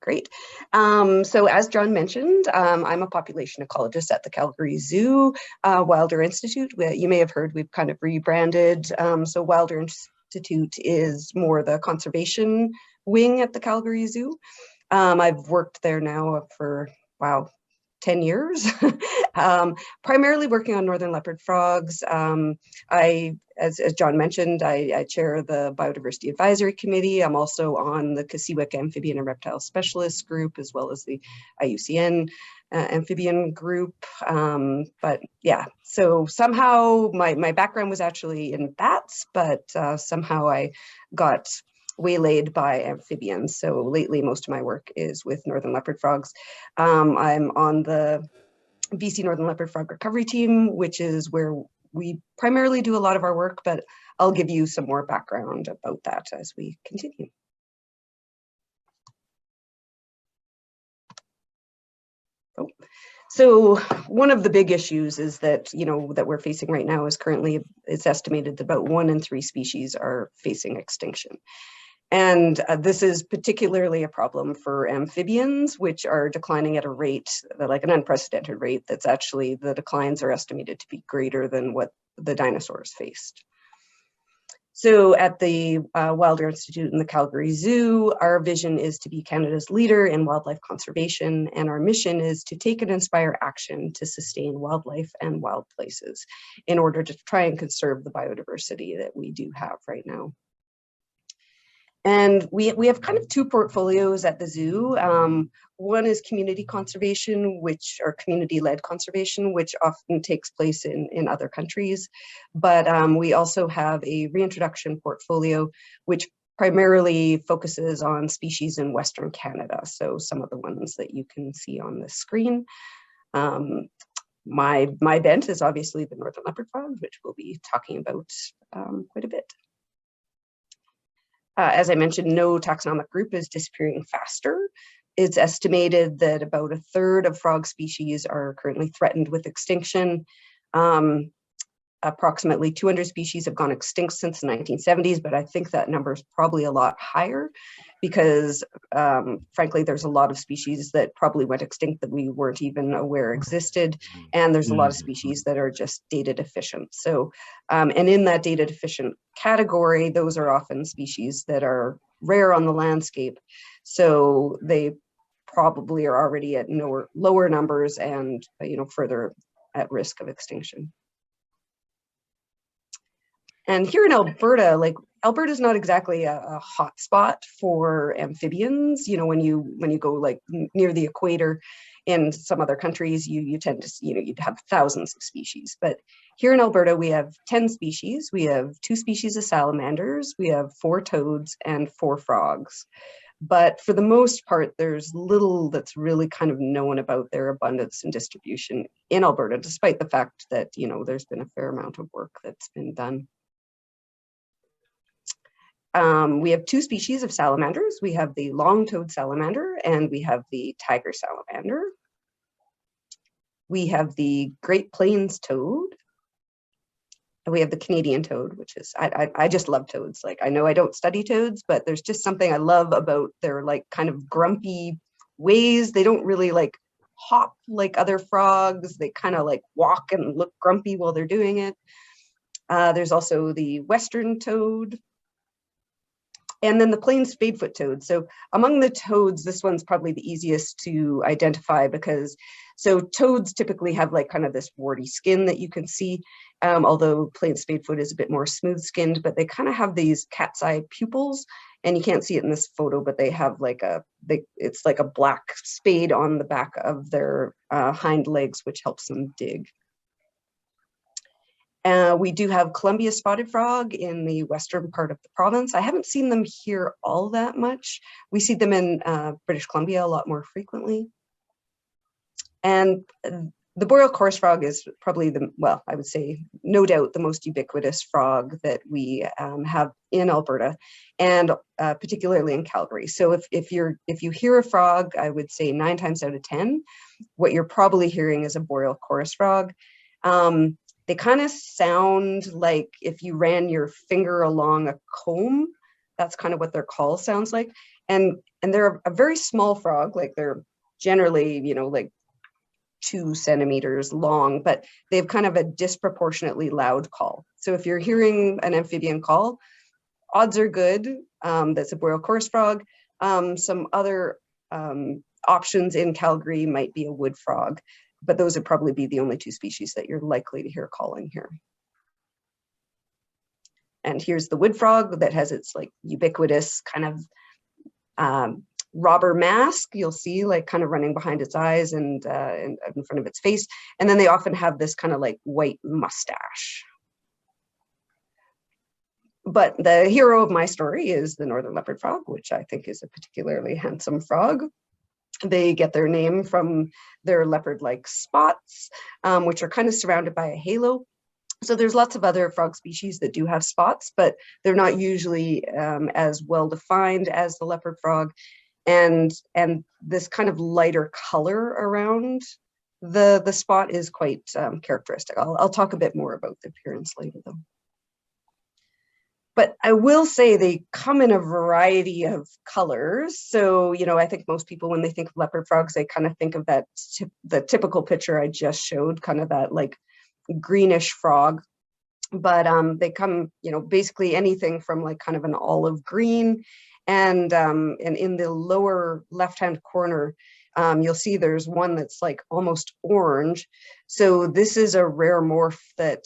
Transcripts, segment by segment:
Great. So as John mentioned, I'm a population ecologist at the Calgary Zoo, Wilder Institute. You may have heard we've kind of rebranded. So Wilder Institute is more the conservation wing at the Calgary Zoo. I've worked there now for, wow, 10 years, primarily working on Northern Leopard Frogs. As John mentioned, I chair the Biodiversity Advisory Committee. I'm also on the CanSeq Amphibian and Reptile Specialist Group, as well as the IUCN Amphibian Group. But yeah, so somehow my background was actually in bats, but somehow I got waylaid by amphibians. So lately, most of my work is with Northern Leopard Frogs. I'm on the BC Northern Leopard Frog Recovery Team, which is where we primarily do a lot of our work, but I'll give you some more background about that as we continue. Oh. So one of the big issues is that, that we're facing right now is currently, it's estimated that about 1 in 3 species are facing extinction. And this is particularly a problem for amphibians, which are declining at a rate, like an unprecedented rate, that's actually, the declines are estimated to be greater than what the dinosaurs faced. So at the Wilder Institute and the Calgary Zoo, our vision is to be Canada's leader in wildlife conservation, and our mission is to take and inspire action to sustain wildlife and wild places in order to try and conserve the biodiversity that we do have right now. And we have kind of 2 portfolios at the zoo. One is community conservation, or community-led conservation, which often takes place in other countries. But we also have a reintroduction portfolio, which primarily focuses on species in Western Canada. So some of the ones that you can see on the screen. My bent is obviously the Northern Leopard Frogs, which we'll be talking about quite a bit. As I mentioned, no taxonomic group is disappearing faster. It's estimated that about 1/3 of frog species are currently threatened with extinction. Approximately 200 species have gone extinct since the 1970s, but I think that number is probably a lot higher because, frankly, there's a lot of species that probably went extinct that we weren't even aware existed, and there's a lot of species that are just data deficient. So, and in that data deficient category, those are often species that are rare on the landscape, so they probably are already at lower numbers and, further at risk of extinction. And here in Alberta, Alberta is not exactly a hot spot for amphibians. When you go like near the equator in some other countries, you tend to, you'd have thousands of species. But here in Alberta, we have 10 species. We have 2 species of salamanders, we have 4 toads and 4 frogs. But for the most part, there's little that's really kind of known about their abundance and distribution in Alberta, despite the fact that, there's been a fair amount of work that's been done. We have 2 species of salamanders. We have the long-toed salamander and we have the tiger salamander. We have the Great Plains toad. And we have the Canadian toad, which is, I just love toads. Like, I know I don't study toads, but there's just something I love about their kind of grumpy ways. They don't really hop like other frogs. They kind of walk and look grumpy while they're doing it. There's also the Western toad. And then the plain spadefoot toad. So among the toads, this one's probably the easiest to identify because, so toads typically have kind of this warty skin that you can see, although plain spadefoot is a bit more smooth skinned, but they kind of have these cat's eye pupils, and you can't see it in this photo, but they have it's like a black spade on the back of their hind legs, which helps them dig. We do have Columbia spotted frog in the western part of the province. I haven't seen them here all that much. We see them in British Columbia a lot more frequently. And the Boreal chorus frog is probably I would say, no doubt, the most ubiquitous frog that we have in Alberta, and particularly in Calgary. So if you hear a frog, I would say 9 times out of 10, what you're probably hearing is a Boreal chorus frog. They kind of sound like if you ran your finger along a comb, That's kind of what their call sounds like. And they're a very small frog, like they're generally, you know, like 2 centimeters long, but they have kind of a disproportionately loud call. So if you're hearing an amphibian call, odds are good that's a boreal chorus frog. Some other options in Calgary might be a wood frog, but those would probably be the only 2 species that you're likely to hear calling here. And here's the wood frog that has its like ubiquitous kind of robber mask. You'll see like kind of running behind its eyes and in front of its face. And then they often have this kind of like white mustache. But the hero of my story is the Northern Leopard Frog, which I think is a particularly handsome frog. They get their name from their leopard-like spots, which are kind of surrounded by a halo. So there's lots of other frog species that do have spots, but they're not usually as well defined as the leopard frog. And this kind of lighter color around the spot is quite characteristic. I'll talk a bit more about the appearance later, though. But I will say they come in a variety of colors. So, you know, I think most people, when they think of leopard frogs, they kind of think of that the typical picture I just showed, kind of that like greenish frog. But they come, you know, basically anything from like kind of an olive green. And in the lower left-hand corner, you'll see there's one that's like almost orange. So this is a rare morph that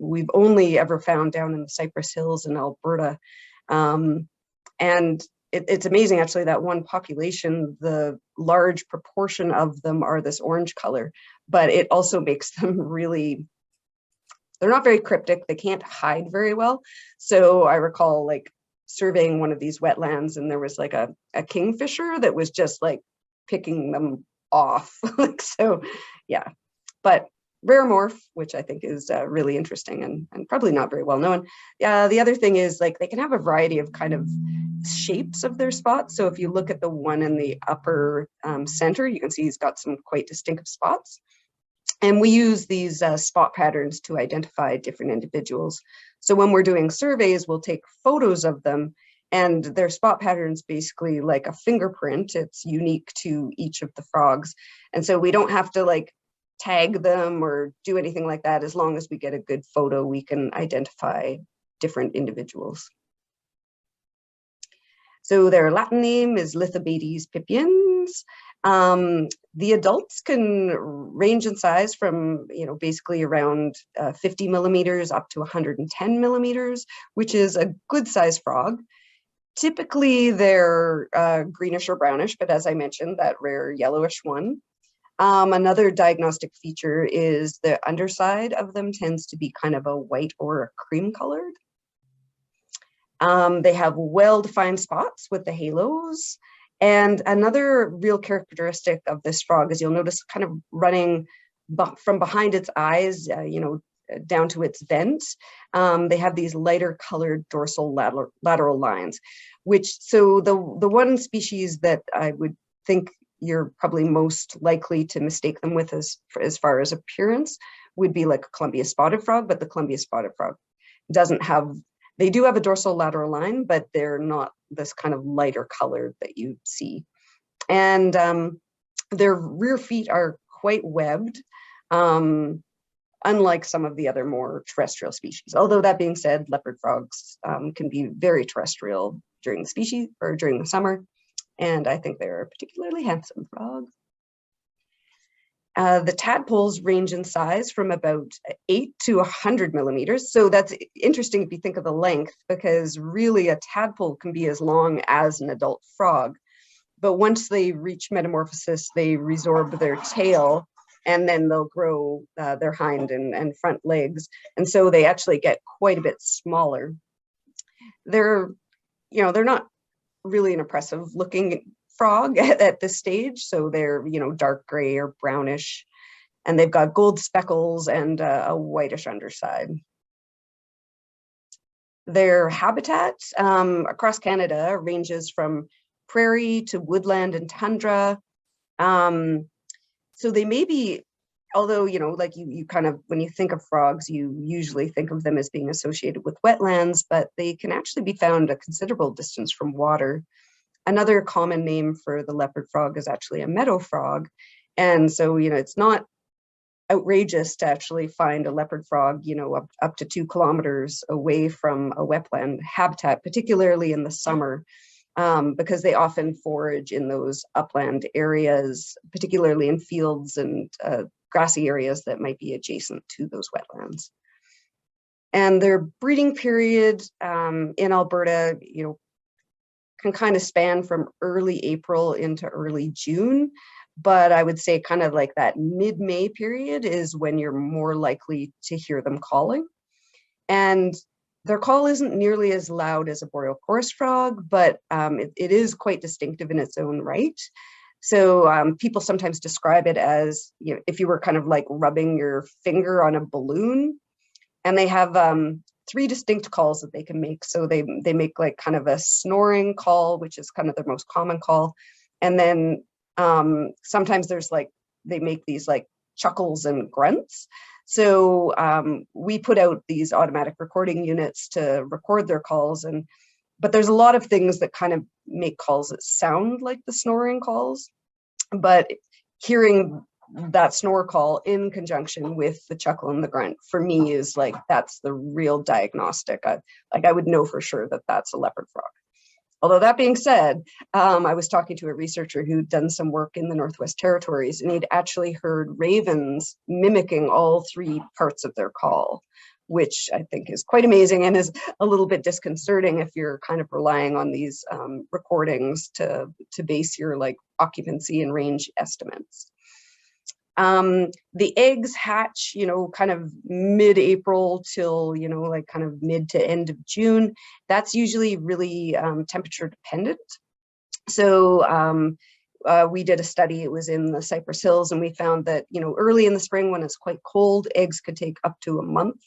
we've only ever found down in the Cypress Hills in Alberta. And it's amazing, actually, that one population, the large proportion of them are this orange color, but it also makes them really, they're not very cryptic. They can't hide very well. So I recall like surveying one of these wetlands, and there was like a kingfisher that was just like picking them off. Like, so yeah, but rare morph, which I think is really interesting and probably not very well known. The other thing is like they can have a variety of kind of shapes of their spots. So if you look at the one in the upper center, you can see he's got some quite distinctive spots. And we use these spot patterns to identify different individuals. So when we're doing surveys, we'll take photos of them, and their spot patterns basically like a fingerprint. It's unique to each of the frogs. And so we don't have to like tag them or do anything like that. As long as we get a good photo, we can identify different individuals. So their Latin name is Lithobates pipiens. The adults can range in size from, you know, basically around 50 millimeters up to 110 millimeters, which is a good size frog. Typically they're greenish or brownish, but as I mentioned, that rare yellowish one. Another diagnostic feature is the underside of them tends to be kind of a white or a cream colored. They have well-defined spots with the halos. And another real characteristic of this frog is you'll notice kind of running from behind its eyes, you know, down to its vent. They have these lighter colored dorsal lateral lines, which, so the one species that I would think you're probably most likely to mistake them with as far as appearance would be like a Columbia spotted frog, but the Columbia spotted frog doesn't have, they do have a dorsal lateral line, but they're not this kind of lighter color that you see. And their rear feet are quite webbed, unlike some of the other more terrestrial species. Although that being said, leopard frogs can be very terrestrial during the species or during the summer. And I think they're a particularly handsome frog. The tadpoles range in size from about 8 to 100 millimeters. So that's interesting if you think of the length, because really a tadpole can be as long as an adult frog. But once they reach metamorphosis, they resorb their tail, and then they'll grow their hind and front legs. And so they actually get quite a bit smaller. They're, you know, they're not really an impressive looking frog at this stage. So they're, you know, dark gray or brownish, and they've got gold speckles and a whitish underside. Their habitat across Canada ranges from prairie to woodland and tundra. So they may be although, you know, like you kind of, when you think of frogs, you usually think of them as being associated with wetlands, but they can actually be found a considerable distance from water. Another common name for the leopard frog is actually a meadow frog. And so, you know, it's not outrageous to actually find a leopard frog, you know, up to 2 kilometers away from a wetland habitat, particularly in the summer, because they often forage in those upland areas, particularly in fields and grassy areas that might be adjacent to those wetlands. And their breeding period in Alberta, you know, can kind of span from early April into early June. But I would say kind of like that mid-May period is when you're more likely to hear them calling. And their call isn't nearly as loud as a boreal chorus frog, but it is quite distinctive in its own right. So people sometimes describe it as, you know, if you were kind of like rubbing your finger on a balloon. And they have 3 distinct calls that they can make. So they make like kind of a snoring call, which is kind of their most common call. And then sometimes there's like, they make these like chuckles and grunts. So we put out these automatic recording units to record their calls, but there's a lot of things that kind of make calls that sound like the snoring calls. But hearing that snore call in conjunction with the chuckle and the grunt, for me, is like, that's the real diagnostic. I would know for sure that that's a leopard frog. Although that being said, I was talking to a researcher who'd done some work in the Northwest Territories, and he'd actually heard ravens mimicking all 3 parts of their call, which I think is quite amazing and is a little bit disconcerting if you're kind of relying on these recordings to base your like occupancy and range estimates. The eggs hatch, you know, kind of mid-April till, you know, like kind of mid to end of June. That's usually really temperature dependent. So we did a study, it was in the Cypress Hills, and we found that, you know, early in the spring when it's quite cold, eggs could take up to a month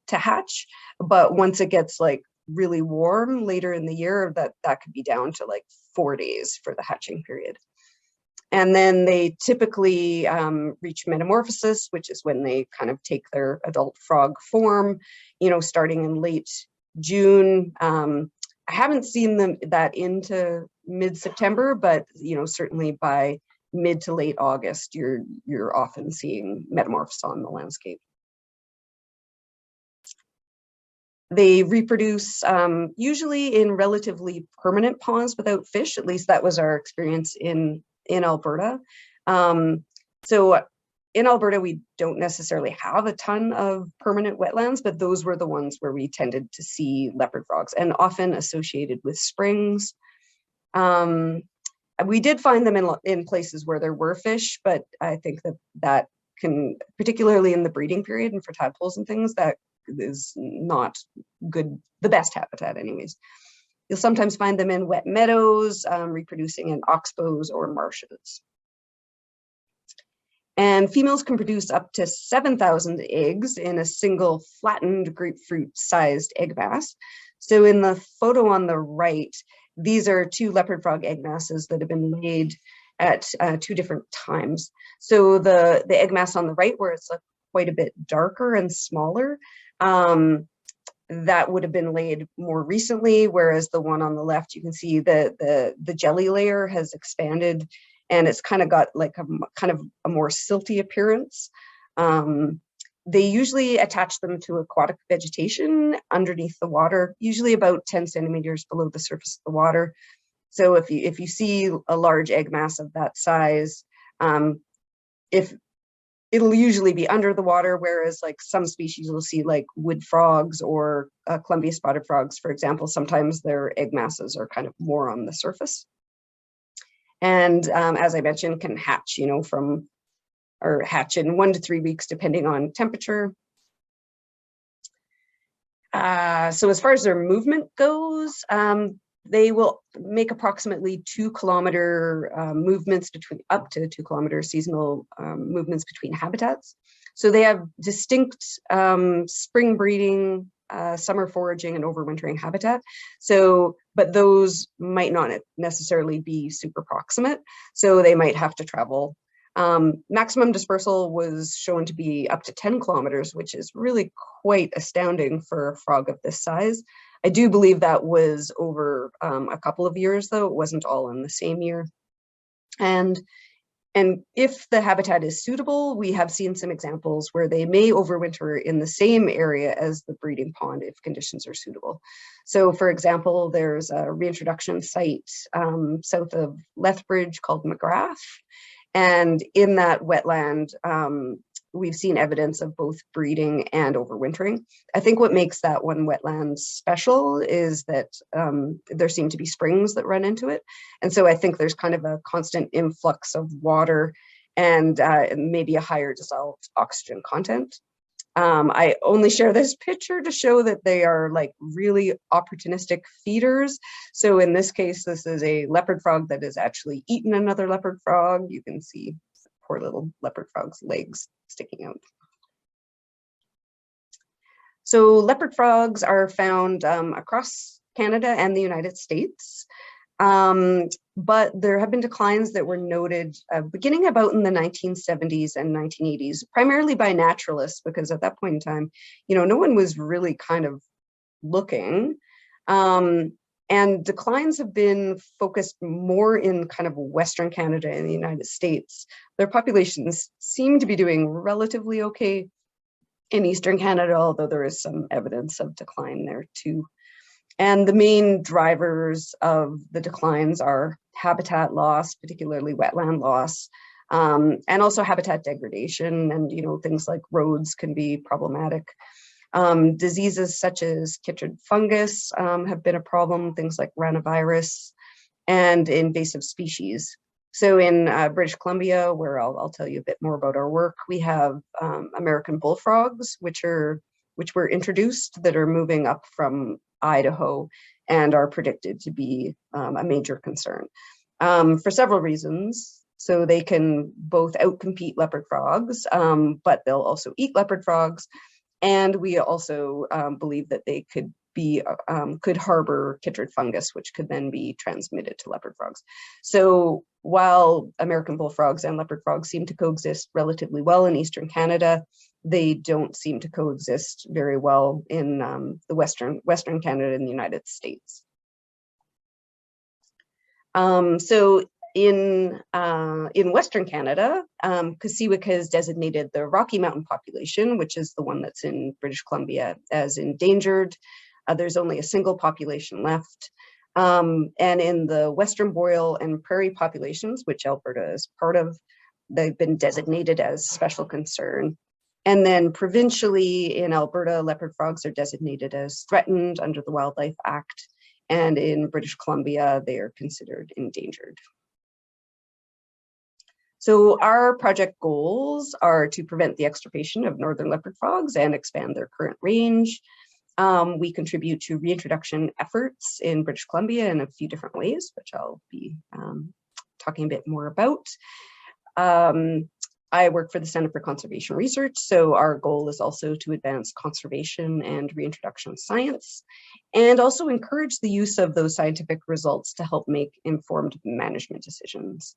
to hatch. But once it gets like really warm later in the year, that could be down to like 4 days for the hatching period. And then they typically reach metamorphosis, which is when they kind of take their adult frog form, you know, starting in late June. I haven't seen that into mid-September, but, you know, certainly by mid to late August, you're often seeing metamorphosis on the landscape. They reproduce usually in relatively permanent ponds without fish. At least that was our experience in Alberta. So in Alberta, we don't necessarily have a ton of permanent wetlands, but those were the ones where we tended to see leopard frogs, and often associated with springs. We did find them in places where there were fish, but I think that can, particularly in the breeding period and for tadpoles and things, that is not good, the best habitat anyways. You'll sometimes find them in wet meadows, reproducing in oxbows or marshes. And females can produce up to 7,000 eggs in a single flattened grapefruit-sized egg mass. So in the photo on the right, these are 2 leopard frog egg masses that have been laid at 2 different times. So the egg mass on the right, where it's quite a bit darker and smaller, that would have been laid more recently, whereas the one on the left, you can see the jelly layer has expanded, and it's kind of got like a more silty appearance. They usually attach them to aquatic vegetation underneath the water, usually about 10 centimeters below the surface of the water. So if you see a large egg mass of that size, it'll usually be under the water, whereas like some species you'll see like wood frogs or Columbia spotted frogs, for example, sometimes their egg masses are kind of more on the surface. And as I mentioned, can hatch, you know, hatch in 1 to 3 weeks, depending on temperature. So as far as their movement goes, they will make approximately 2-kilometer movements up to 2-kilometer seasonal movements between habitats. So they have distinct spring breeding, summer foraging, and overwintering habitat. So, but those might not necessarily be super proximate. So they might have to travel Maximum dispersal was shown to be up to 10 kilometers, which is really quite astounding for a frog of this size. I do believe that was over a couple of years, though. It wasn't all in the same year. And if the habitat is suitable, we have seen some examples where they may overwinter in the same area as the breeding pond if conditions are suitable. So for example, there's a reintroduction site south of Lethbridge called McGrath. And in that wetland, we've seen evidence of both breeding and overwintering. I think what makes that one wetland special is that there seem to be springs that run into it. And so I think there's kind of a constant influx of water and maybe a higher dissolved oxygen content. I only share this picture to show that they are like really opportunistic feeders. So in this case, this is a leopard frog that has actually eaten another leopard frog. You can see poor little leopard frog's legs sticking out. So leopard frogs are found across Canada and the United States. But there have been declines that were noted beginning about in the 1970s and 1980s, primarily by naturalists, because at that point in time, no one was really kind of looking. And declines have been focused more in kind of Western Canada and the United States. Their populations seem to be doing relatively okay in Eastern Canada, although there is some evidence of decline there too. And the main drivers of the declines are habitat loss, particularly wetland loss, and also habitat degradation. And, things like roads can be problematic. Diseases such as chytrid fungus have been a problem, things like ranavirus, and invasive species. So in British Columbia, where I'll tell you a bit more about our work, we have American bullfrogs, which were introduced, that are moving up from Idaho and are predicted to be a major concern for several reasons. So they can both outcompete leopard frogs, but they'll also eat leopard frogs. And we also believe that they could harbor chytrid fungus, which could then be transmitted to leopard frogs. So while American bullfrogs and leopard frogs seem to coexist relatively well in Eastern Canada, they don't seem to coexist very well in the Western Canada and the United States. So in Western Canada, CanSeq has designated the Rocky Mountain population, which is the one that's in British Columbia, as endangered. There's only a single population left. And in the Western Boreal and Prairie populations, which Alberta is part of, they've been designated as special concern. And then provincially in Alberta, leopard frogs are designated as threatened under the Wildlife Act. And in British Columbia, they are considered endangered. So our project goals are to prevent the extirpation of northern leopard frogs and expand their current range. We contribute to reintroduction efforts in British Columbia in a few different ways, which I'll be talking a bit more about. I work for the Center for Conservation Research, so our goal is also to advance conservation and reintroduction science, and also encourage the use of those scientific results to help make informed management decisions.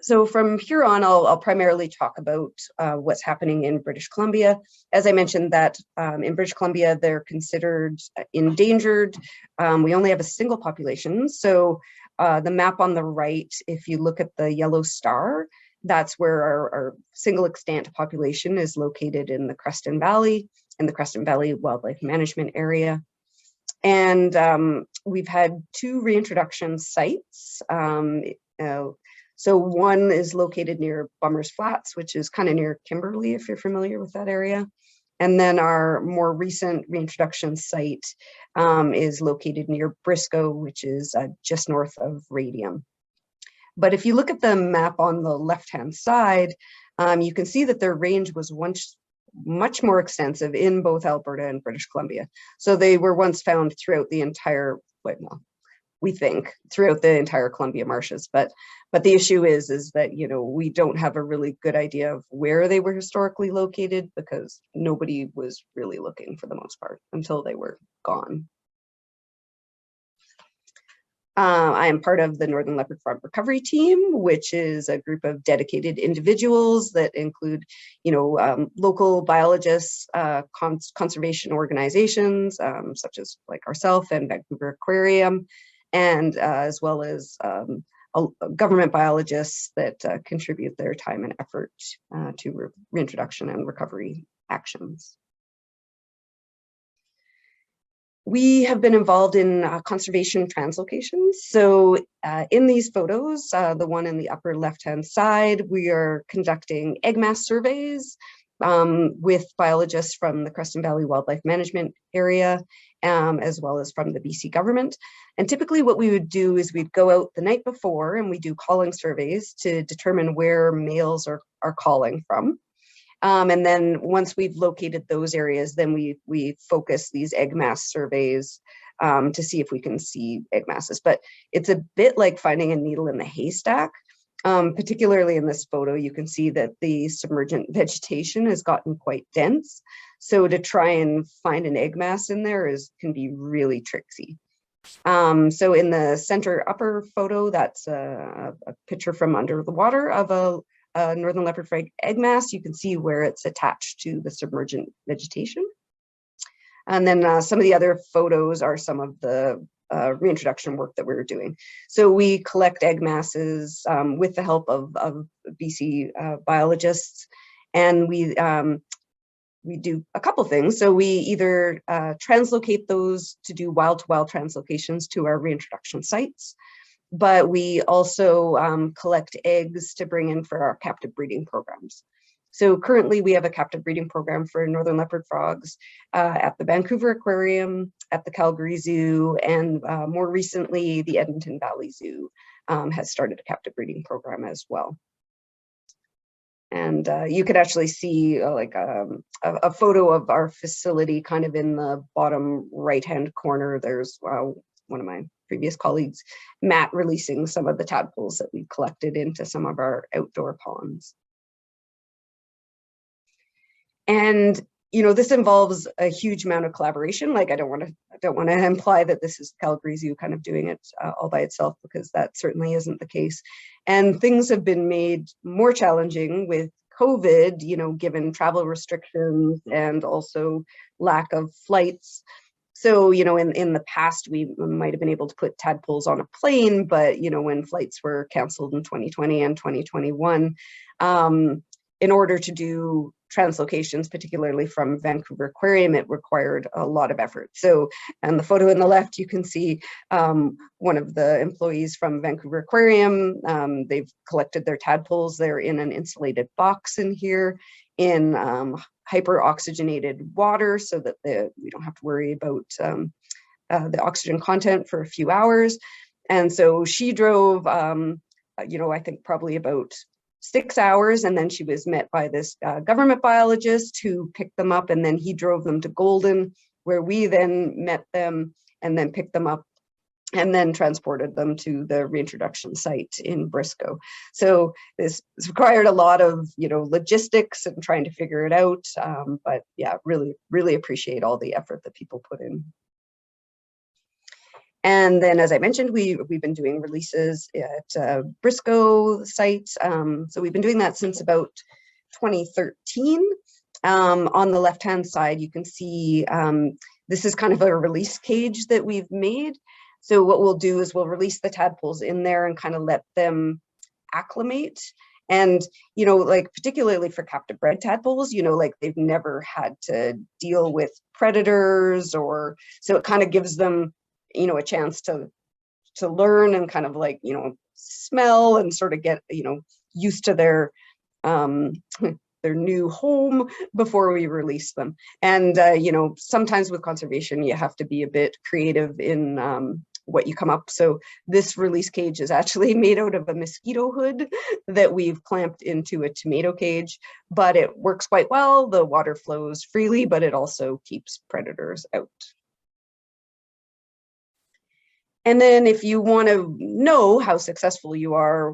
So from here on, I'll primarily talk about what's happening in British Columbia. As I mentioned, that in British Columbia, they're considered endangered. We only have a single population. So the map on the right, if you look at the yellow star, that's where our single extant population is located in the Creston Valley, in the Creston Valley Wildlife Management Area. And we've had 2 reintroduction sites. So one is located near Bummers Flats, which is kind of near Kimberley, if you're familiar with that area. And then our more recent reintroduction site is located near Briscoe, which is just north of Radium. But if you look at the map on the left-hand side, you can see that their range was once much more extensive in both Alberta and British Columbia. So they were once found throughout the entire, well, we think throughout the entire Columbia marshes, but the issue is that we don't have a really good idea of where they were historically located, because nobody was really looking for the most part until they were gone. I am part of the Northern Leopard Frog Recovery Team, which is a group of dedicated individuals that include, local biologists, conservation organizations, such as like ourselves and Vancouver Aquarium, and as well as government biologists that contribute their time and effort to reintroduction and recovery actions. We have been involved in conservation translocations. So in these photos, the one in the upper left-hand side, we are conducting egg mass surveys with biologists from the Creston Valley Wildlife Management Area, as well as from the BC government. And typically what we would do is we'd go out the night before and we do calling surveys to determine where males are calling from. And then once we've located those areas, then we focus these egg mass surveys to see if we can see egg masses. But it's a bit like finding a needle in the haystack. Particularly in this photo, you can see that the submergent vegetation has gotten quite dense. So to try and find an egg mass in there can be really tricky. So in the center upper photo, that's a picture from under the water of a Northern Leopard Frog egg mass. You can see where it's attached to the submergent vegetation. And then some of the other photos are some of the reintroduction work that we were doing. So we collect egg masses with the help of BC biologists, and we do a couple things. So we either translocate those to do wild-to-wild translocations to our reintroduction sites, but we also collect eggs to bring in for our captive breeding programs. So currently we have a captive breeding program for Northern Leopard Frogs at the Vancouver Aquarium, at the Calgary Zoo, and more recently the Edmonton Valley Zoo has started a captive breeding program as well. And you could actually see a photo of our facility kind of in the bottom right-hand corner. There's one of my previous colleagues, Matt, releasing some of the tadpoles that we collected into some of our outdoor ponds. And this involves a huge amount of collaboration. Like I don't want to imply that this is Calgary Zoo kind of doing it all by itself, because that certainly isn't the case. And things have been made more challenging with COVID, given travel restrictions and also lack of flights. So, in the past, we might have been able to put tadpoles on a plane, but, when flights were canceled in 2020 and 2021, in order to do translocations, particularly from Vancouver Aquarium, it required a lot of effort. So, and the photo in the left, you can see one of the employees from Vancouver Aquarium. They've collected their tadpoles. They're in an insulated box in here in hyper-oxygenated water, so that we don't have to worry about the oxygen content for a few hours. And so she drove, I think probably about 6 hours, and then she was met by this government biologist who picked them up, and then he drove them to Golden, where we then met them and then picked them up and then transported them to the reintroduction site in Briscoe. So this required a lot of, logistics and trying to figure it out. But yeah, really, really appreciate all the effort that people put in. And then, as I mentioned, we've been doing releases at Briscoe site. So we've been doing that since about 2013. On the left-hand side, you can see this is kind of a release cage that we've made. So what we'll do is we'll release the tadpoles in there and kind of let them acclimate. And, particularly for captive bred tadpoles, they've never had to deal with predators, or so it kind of gives them, a chance to learn and kind of smell and sort of get, used to their new home before we release them. And, sometimes with conservation, you have to be a bit creative in what you come up. So this release cage is actually made out of a mosquito hood that we've clamped into a tomato cage, but it works quite well. The water flows freely, but it also keeps predators out. And then if you want to know how successful you are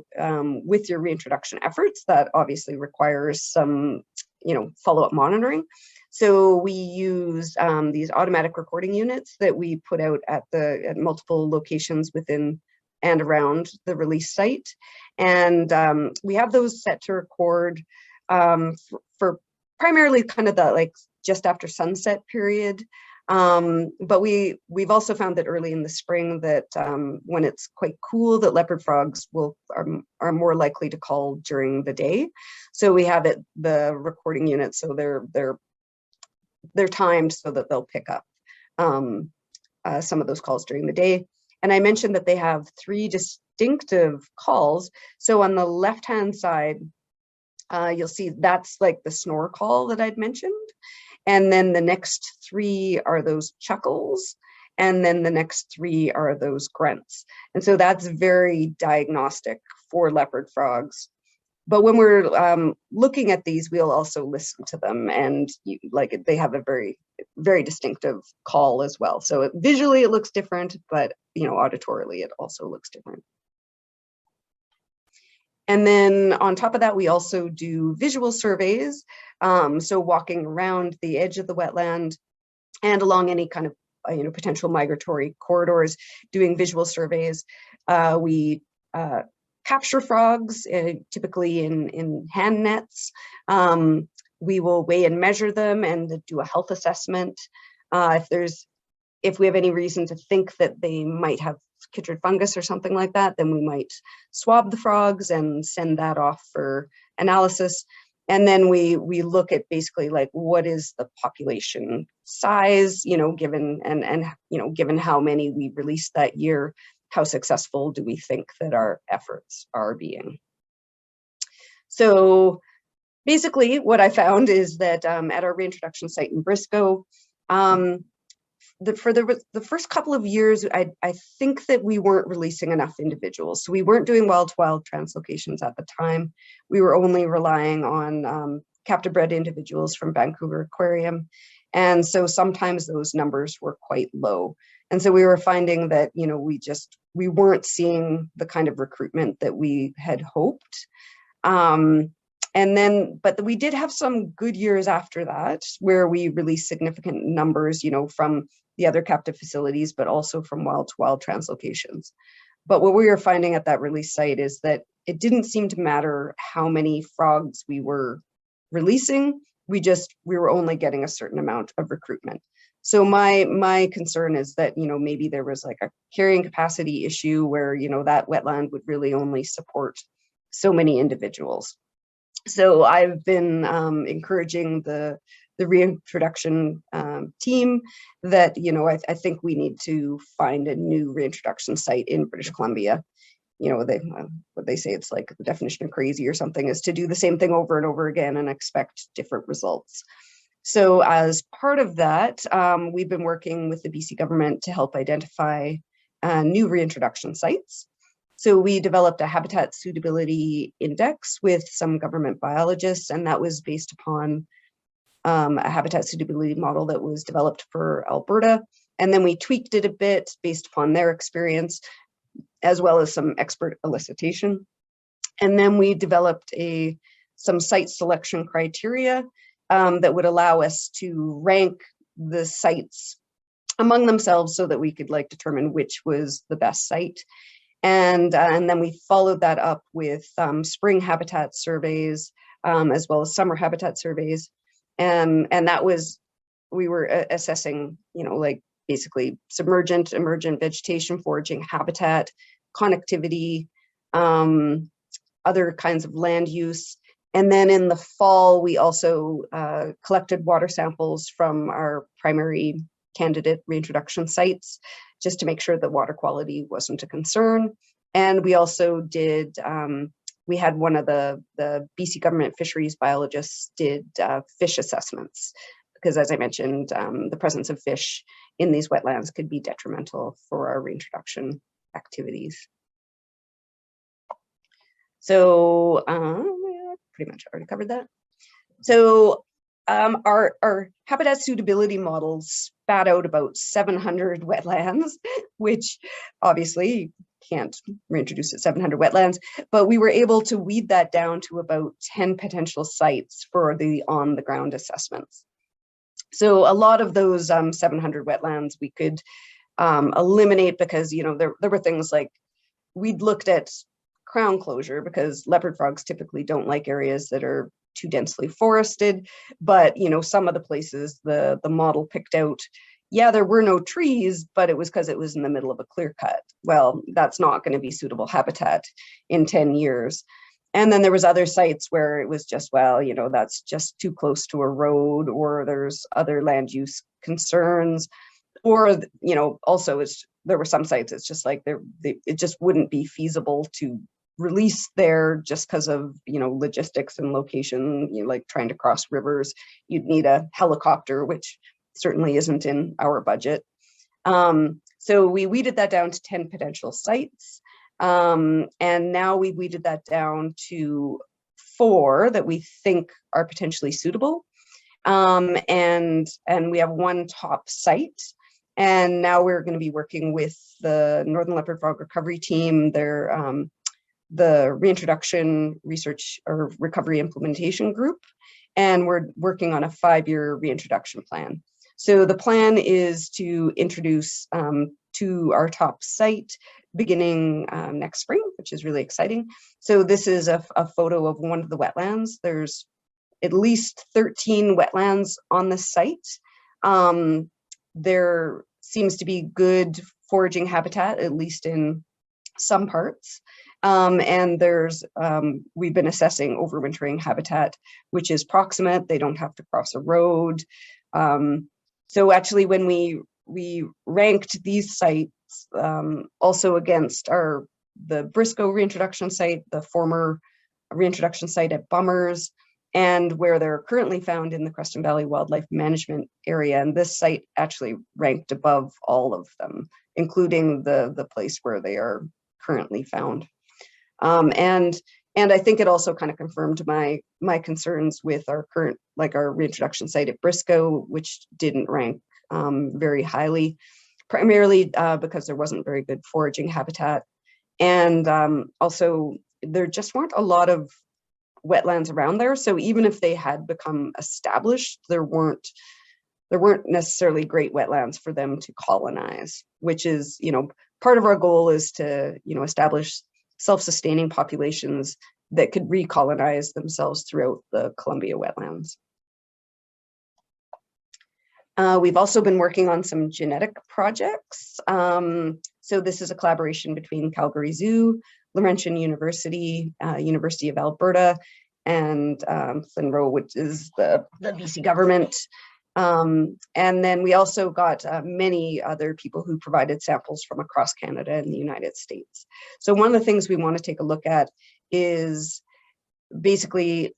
with your reintroduction efforts, that obviously requires some, follow-up monitoring. So we use these automatic recording units that we put out at multiple locations within and around the release site. And we have those set to record for primarily kind of the like just after sunset period. But we've also found that early in the spring that when it's quite cool, that leopard frogs are more likely to call during the day. So we have the recording units, so they're timed so that they'll pick up some of those calls during the day. And I mentioned that they have 3 distinctive calls. So on the left-hand side, you'll see that's like the snore call that I'd mentioned. And then the next 3 are those chuckles. And then the next 3 are those grunts. And so that's very diagnostic for leopard frogs. But when we're looking at these, we'll also listen to them, and they have a very, very distinctive call as well. So visually it looks different, but auditorily it also looks different. And then on top of that, we also do visual surveys. So walking around the edge of the wetland and along any kind of potential migratory corridors, doing visual surveys. We capture frogs, typically in hand nets. We will weigh and measure them and do a health assessment. If we have any reason to think that they might have chytrid fungus or something like that, then we might swab the frogs and send that off for analysis. And then we look at basically like what is the population size, given given how many we released that year, how successful do we think that our efforts are being. So basically what I found is that at our reintroduction site in Briscoe, for the first couple of years, I think that we weren't releasing enough individuals. So we weren't doing wild-to-wild translocations at the time. We were only relying on captive bred individuals from Vancouver Aquarium. And so sometimes those numbers were quite low. And so we were finding that, we weren't seeing the kind of recruitment that we had hoped. But we did have some good years after that where we released significant numbers, from the other captive facilities, but also from wild-to-wild translocations. But what we were finding at that release site is that it didn't seem to matter how many frogs we were releasing. We were only getting a certain amount of recruitment. So my concern is that, maybe there was like a carrying capacity issue where, that wetland would really only support so many individuals. So I've been encouraging the reintroduction team that, I think we need to find a new reintroduction site in British Columbia. What they say, it's like the definition of crazy or something, is to do the same thing over and over again and expect different results. So as part of that, we've been working with the BC government to help identify new reintroduction sites. So we developed a habitat suitability index with some government biologists, and that was based upon a habitat suitability model that was developed for Alberta. And then we tweaked it a bit based upon their experience, as well as some expert elicitation. And then we developed some site selection criteria that would allow us to rank the sites among themselves so that we could determine which was the best site. And then we followed that up with spring habitat surveys, as well as summer habitat surveys. And that was, we were assessing, basically submergent, emergent vegetation, foraging habitat, connectivity, other kinds of land use. And then in the fall, we also collected water samples from our primary candidate reintroduction sites, just to make sure that water quality wasn't a concern. And we also did, we had one of the BC government fisheries biologists did fish assessments, because as I mentioned, the presence of fish in these wetlands could be detrimental for our reintroduction activities. So pretty much already covered that. So our habitat suitability models spat out about 700 wetlands, which obviously you can't reintroduce at 700 wetlands, but we were able to weed that down to about 10 potential sites for the on-the-ground assessments. So a lot of those 700 wetlands we could eliminate because, there were things like we'd looked at crown closure because leopard frogs typically don't like areas that are too densely forested. But, you know, some of the places the model picked out, yeah, there were no trees, but it was because it was in the middle of a clear cut. Well, that's not going to be suitable habitat in 10 years. And then there was other sites where it was just, well, you know, that's just too close to a road, or there's other land use concerns, or, you know, also there were some sites it's just like it just wouldn't be feasible to release there just because of, you know, logistics and location, you know, like trying to cross rivers, you'd need a helicopter, which certainly isn't in our budget. So we weeded that down to 10 potential sites. And now we weeded that down to 4 that we think are potentially suitable. And we have 1 top site. And now we're going to be working with the Northern Leopard Frog recovery team, the reintroduction research or recovery implementation group, and we're working on a 5-year reintroduction plan. So the plan is to introduce to our top site beginning next spring, which is really exciting. So this is a photo of one of the wetlands. There's at least 13 wetlands on the site. There seems to be good foraging habitat, at least in some parts. And there's, we've been assessing overwintering habitat, which is proximate. They don't have to cross a road. So actually, when we ranked these sites also against the Briscoe reintroduction site, the former reintroduction site at Bummers, and where they're currently found in the Creston Valley Wildlife Management Area. And this site actually ranked above all of them, including the place where they are currently found. And I think it also kind of confirmed my concerns with our current, like our reintroduction site at Briscoe, which didn't rank very highly, primarily because there wasn't very good foraging habitat. And also there just weren't a lot of wetlands around there. So even if they had become established, there weren't necessarily great wetlands for them to colonize, which is, you know, part of our goal is to, you know, establish self-sustaining populations that could recolonize themselves throughout the Columbia wetlands. We've also been working on some genetic projects. So this is a collaboration between Calgary Zoo, Laurentian University, University of Alberta, and FLNRO, which is the BC government. And then we also got many other people who provided samples from across Canada and the United States. So one of the things we want to take a look at is basically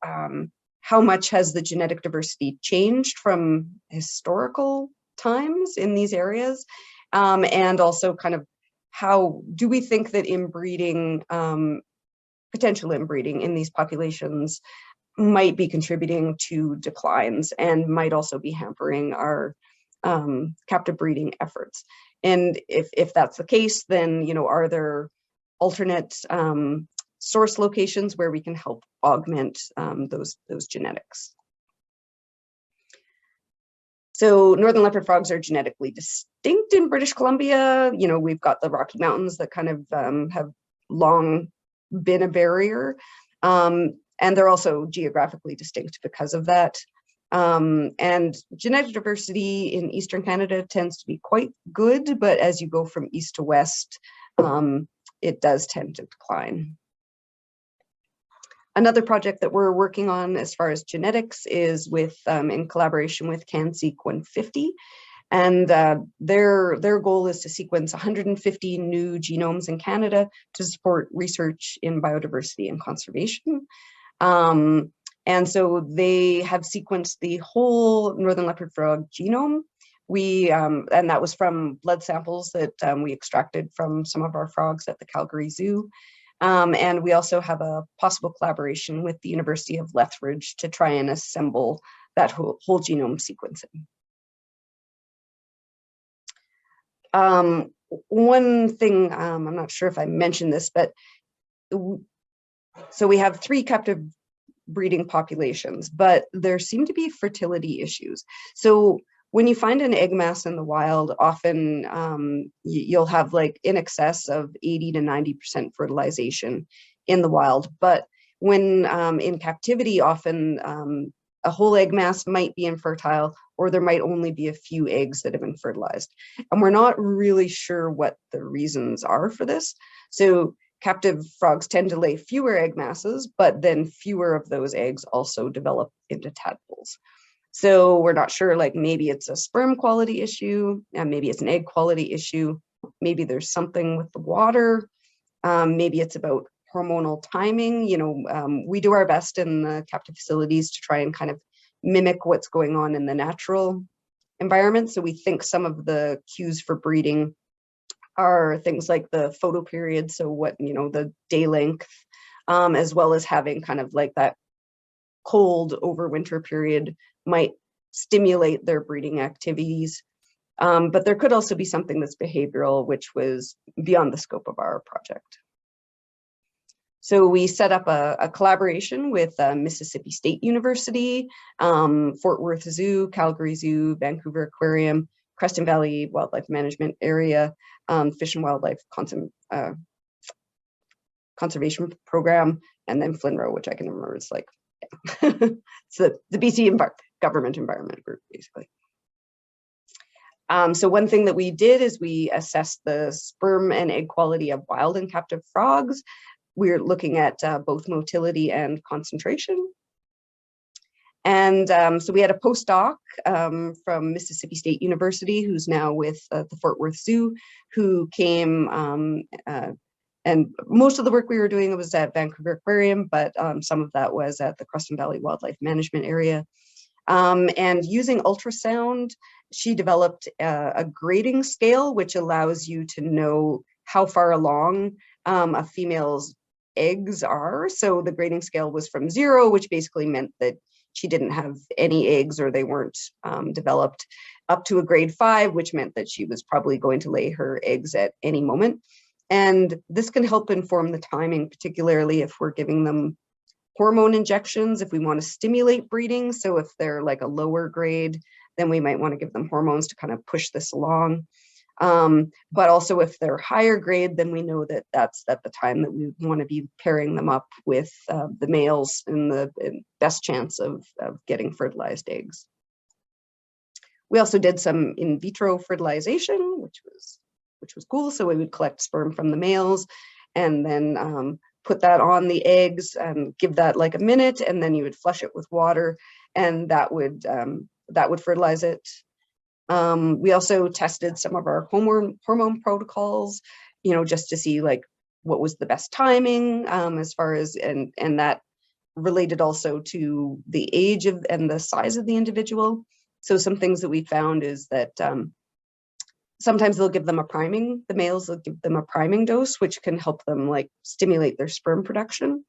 how much has the genetic diversity changed from historical times in these areas, and also kind of how do we think that inbreeding, potential inbreeding in these populations might be contributing to declines and might also be hampering our captive breeding efforts. And if that's the case, then, you know, are there alternate source locations where we can help augment those genetics? So Northern Leopard Frogs are genetically distinct in British Columbia. You know, we've got the Rocky Mountains that kind of have long been a barrier. And they're also geographically distinct because of that. And genetic diversity in Eastern Canada tends to be quite good, but as you go from east to west, it does tend to decline. Another project that we're working on as far as genetics is with in collaboration with CanSeq 150. And their goal is to sequence 150 new genomes in Canada to support research in biodiversity and conservation. And so they have sequenced the whole Northern Leopard Frog genome. And that was from blood samples that we extracted from some of our frogs at the Calgary Zoo. And we also have a possible collaboration with the University of Lethbridge to try and assemble that whole genome sequencing. One thing, I'm not sure if I mentioned this, but so we have 3 captive breeding populations, but there seem to be fertility issues. So when you find an egg mass in the wild, often you'll have like in excess of 80 to 90% fertilization in the wild. But when in captivity, often a whole egg mass might be infertile, or there might only be a few eggs that have been fertilized. And we're not really sure what the reasons are for this. So captive frogs tend to lay fewer egg masses, but then fewer of those eggs also develop into tadpoles. So we're not sure, like maybe it's a sperm quality issue, and maybe it's an egg quality issue. Maybe there's something with the water. Maybe it's about hormonal timing. You know, we do our best in the captive facilities to try and kind of mimic what's going on in the natural environment. So we think some of the cues for breeding are things like the photoperiod, so what, you know, the day length, as well as having kind of like that cold overwinter period might stimulate their breeding activities. But there could also be something that's behavioral, which was beyond the scope of our project. So we set up a collaboration with Mississippi State University, Fort Worth Zoo, Calgary Zoo, Vancouver Aquarium, Creston Valley Wildlife Management Area, Fish and Wildlife Conservation Program, and then FLNRO, which I can remember is like, yeah. It's the BC Government Environment Group, basically. So one thing that we did is we assessed the sperm and egg quality of wild and captive frogs. We're looking at both motility and concentration. And so we had a postdoc from Mississippi State University, who's now with the Fort Worth Zoo, who came, and most of the work we were doing was at Vancouver Aquarium, but some of that was at the Creston Valley Wildlife Management Area. And using ultrasound, she developed a grading scale, which allows you to know how far along a female's eggs are. So the grading scale was from 0, which basically meant that she didn't have any eggs or they weren't developed, up to a grade 5, which meant that she was probably going to lay her eggs at any moment. And this can help inform the timing, particularly if we're giving them hormone injections, if we want to stimulate breeding. So if they're like a lower grade, then we might want to give them hormones to kind of push this along. But also if they're higher grade, then we know that that's at the time that we want to be pairing them up with the males in the best chance of getting fertilized eggs. We also did some in vitro fertilization, which was cool. So we would collect sperm from the males and then put that on the eggs and give that like a minute, and then you would flush it with water, and that would fertilize it. We also tested some of our hormone protocols, you know, just to see like what was the best timing as far as, and that related also to the age of and the size of the individual. So some things that we found is that sometimes they'll give them a priming, the males will give them a priming dose, which can help them like stimulate their sperm production.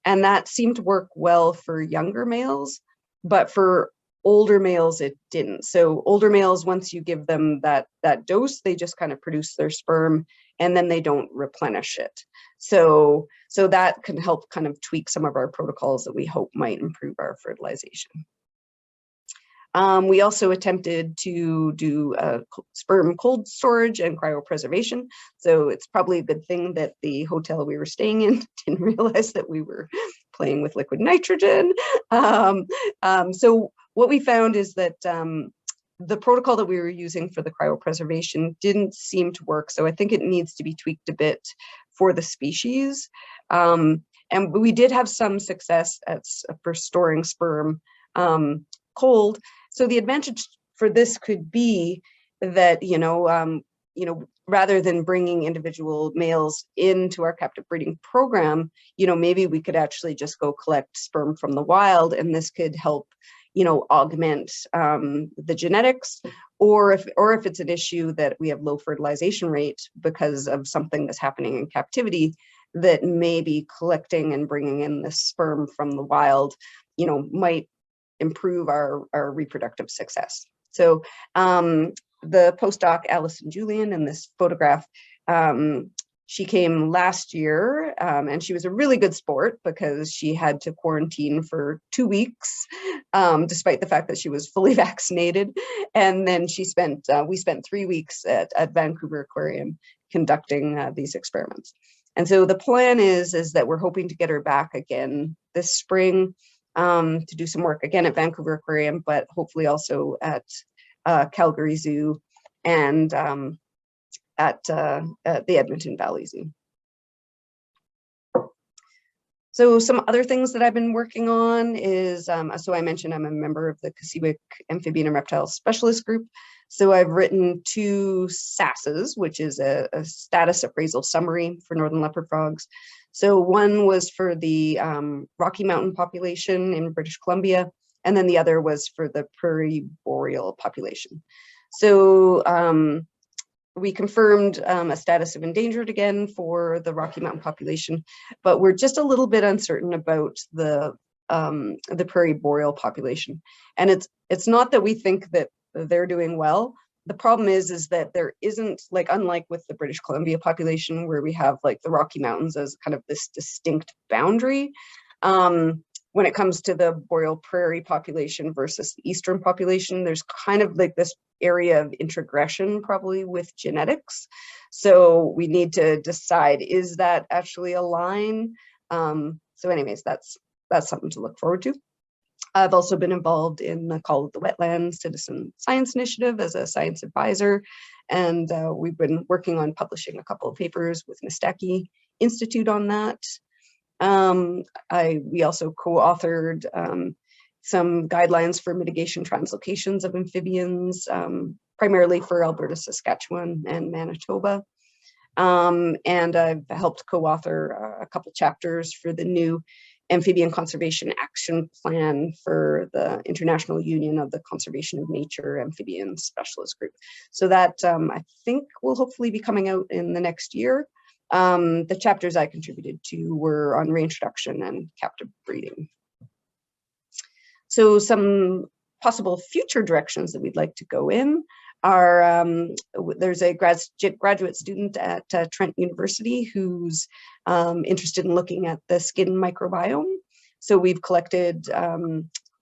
And that seemed to work well for younger males, but for older males, it didn't. So older males, once you give them that dose, they just kind of produce their sperm and then they don't replenish it. So that can help kind of tweak some of our protocols that we hope might improve our fertilization. We also attempted to do sperm cold storage and cryopreservation. So it's probably a good thing that the hotel we were staying in didn't realize that we were playing with liquid nitrogen. So what we found is that the protocol that we were using for the cryopreservation didn't seem to work. So I think it needs to be tweaked a bit for the species. And we did have some success for storing sperm cold. So the advantage for this could be that, rather than bringing individual males into our captive breeding program, maybe we could actually just go collect sperm from the wild, and this could help, augment the genetics, or if it's an issue that we have low fertilization rate because of something that's happening in captivity, that maybe collecting and bringing in this sperm from the wild, might improve our reproductive success. So the postdoc Allison Julian in this photograph She came last year, and she was a really good sport because she had to quarantine for 2 weeks, despite the fact that she was fully vaccinated. And then we spent 3 weeks at Vancouver Aquarium conducting these experiments. And so the plan is that we're hoping to get her back again this spring to do some work again at Vancouver Aquarium, but hopefully also at Calgary Zoo and at the Edmonton Valley Zoo. So some other things that I've been working on is, so I mentioned I'm a member of the CanSeq Amphibian and Reptile Specialist Group. So I've written 2 SASs, which is a status appraisal summary for Northern Leopard Frogs. So one was for the Rocky Mountain population in British Columbia, and then the other was for the prairie boreal population. So we confirmed a status of endangered again for the Rocky Mountain population, but we're just a little bit uncertain about the prairie boreal population. And it's not that we think that they're doing well. The problem is that there isn't, like, unlike with the British Columbia population where we have like the Rocky Mountains as kind of this distinct boundary, when it comes to the boreal prairie population versus the eastern population, there's kind of like this area of introgression probably with genetics. So we need to decide, is that actually a line? So anyways, that's something to look forward to. I've also been involved in the Call of the Wetlands Citizen Science Initiative as a science advisor, and we've been working on publishing a couple of papers with Mistaki Institute on that. We also co-authored some guidelines for mitigation translocations of amphibians, primarily for Alberta, Saskatchewan, and Manitoba. And I've helped co-author a couple chapters for the new Amphibian Conservation Action Plan for the International Union of the Conservation of Nature Amphibian Specialist Group. So that I think will hopefully be coming out in the next year. The chapters I contributed to were on reintroduction and captive breeding. So some possible future directions that we'd like to go in are, there's a graduate student at Trent University who's interested in looking at the skin microbiome. So we've collected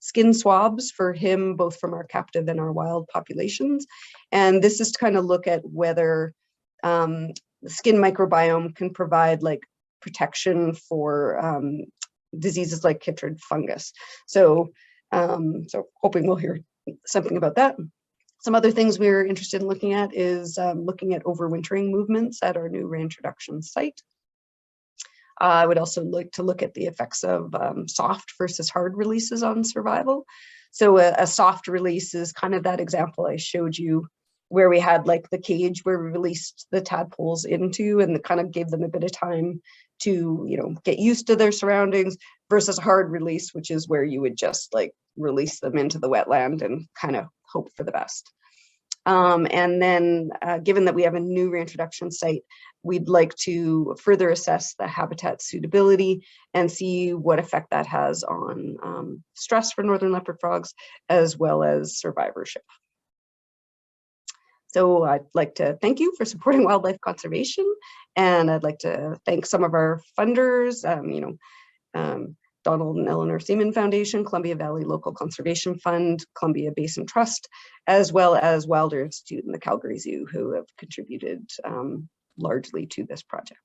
skin swabs for him, both from our captive and our wild populations. And this is to kind of look at whether the skin microbiome can provide like protection for diseases like chytrid fungus. So hoping we'll hear something about that. Some other things we're interested in looking at is looking at overwintering movements at our new reintroduction site. I would also like to look at the effects of soft versus hard releases on survival. So a soft release is kind of that example I showed you where we had like the cage where we released the tadpoles into and kind of gave them a bit of time to, you know, get used to their surroundings, versus a hard release, which is where you would just like release them into the wetland and kind of hope for the best. And then given that we have a new reintroduction site, we'd like to further assess the habitat suitability and see what effect that has on stress for Northern Leopard Frogs, as well as survivorship. So I'd like to thank you for supporting wildlife conservation, and I'd like to thank some of our funders, Donald and Eleanor Seaman Foundation, Columbia Valley Local Conservation Fund, Columbia Basin Trust, as well as Wilder Institute and the Calgary Zoo, who have contributed largely to this project.